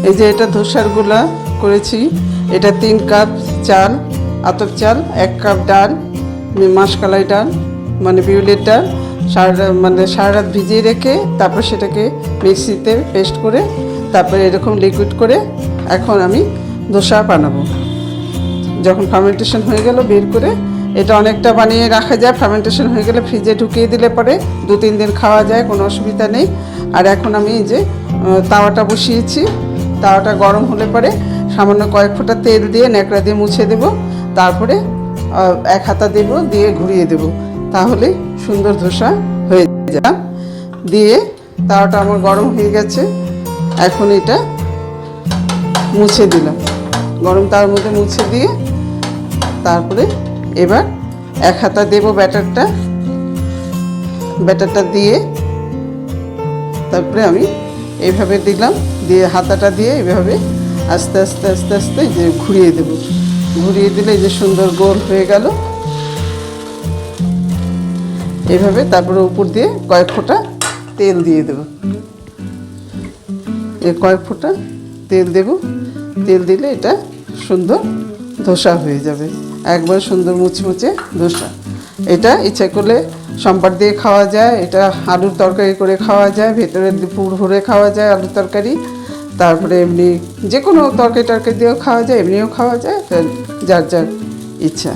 এই যে এটা ধোসার গুলা করেছি, এটা 3 কাপ চাল, আতপ চাল, 1 কাপ ডাল, মাসকলাই ডাল মানে বিউলির ডাল, সারা রাত ভিজিয়ে রেখে তারপর সেটাকে মিক্সিতে পেস্ট করে তারপরে এরকম লিকুইড করে এখন আমি ধোসা বানাবো। যখন ফার্মেন্টেশন হয়ে গেল বের করে এটা অনেকটা বানিয়ে রাখা যায়, ফার্মেন্টেশন হয়ে গেলে ফ্রিজে ঢুকিয়ে দিলে পরে 2-3 দিন খাওয়া যায়, কোনো অসুবিধা নেই। আর এখন আমি এই যে তাওয়াটা বসিয়েছি, তাওয়াটা গরম হলে পরে সামান্য কয়েক ফোঁটা তেল দিয়ে ন্যাকড়া দিয়ে মুছে দেব, তারপরে 1 হাতা দেব, দিয়ে ঘুরিয়ে দেব, তাহলে সুন্দর ধোসা হয়ে যায়। দিয়ে তাওয়াটা আমার গরম হয়ে গেছে, এখন এটা মুছে দিলাম, গরম তাওয়ার মধ্যে মুছে দিয়ে তারপরে এবার 1 হাতা দেব ব্যাটারটা দিয়ে তারপরে আমি এইভাবে দিলাম, দিয়ে হাতাটা দিয়ে এইভাবে আস্তে আস্তে আস্তে আস্তে যে ঘুরিয়ে দেব, ঘুরিয়ে দিলে যে সুন্দর গোল হয়ে গেল এইভাবে। তারপরে উপর দিয়ে কয়েক ফোঁটা তেল দিয়ে দেব, কয়েক ফোঁটা তেল দেব, তেল দিলে এটা সুন্দর ধোসা হয়ে যাবে, একবার সুন্দর মুচমুচে ধোসা। এটা ইচ্ছা করলে সম্বার দিয়ে খাওয়া যায়, এটা আলুর তরকারি করে খাওয়া যায়, ভেতরে পুর ভরে খাওয়া যায় আলুর তরকারি, তারপরে এমনি যে কোনো তরকারি দিয়েও খাওয়া যায়, এমনিও খাওয়া যায়, যার যার ইচ্ছা।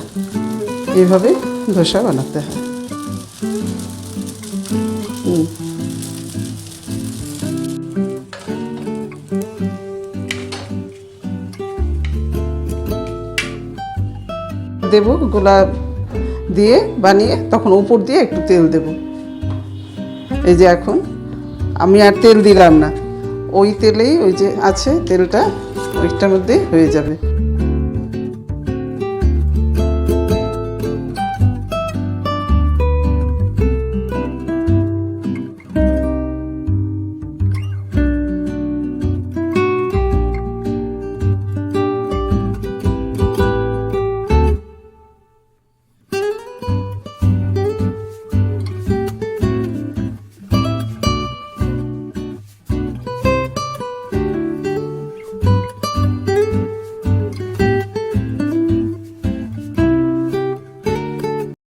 এইভাবে ধোসা বানাতে হয়। দেব গোলাপ দিয়ে বানিয়ে, তখন উপর দিয়ে একটু তেল দেব। এই যে এখন আমি আর তেল দিলাম না, ওই তেলেই ওই যে আছে তেলটা ওইটার মধ্যে হয়ে যাবে।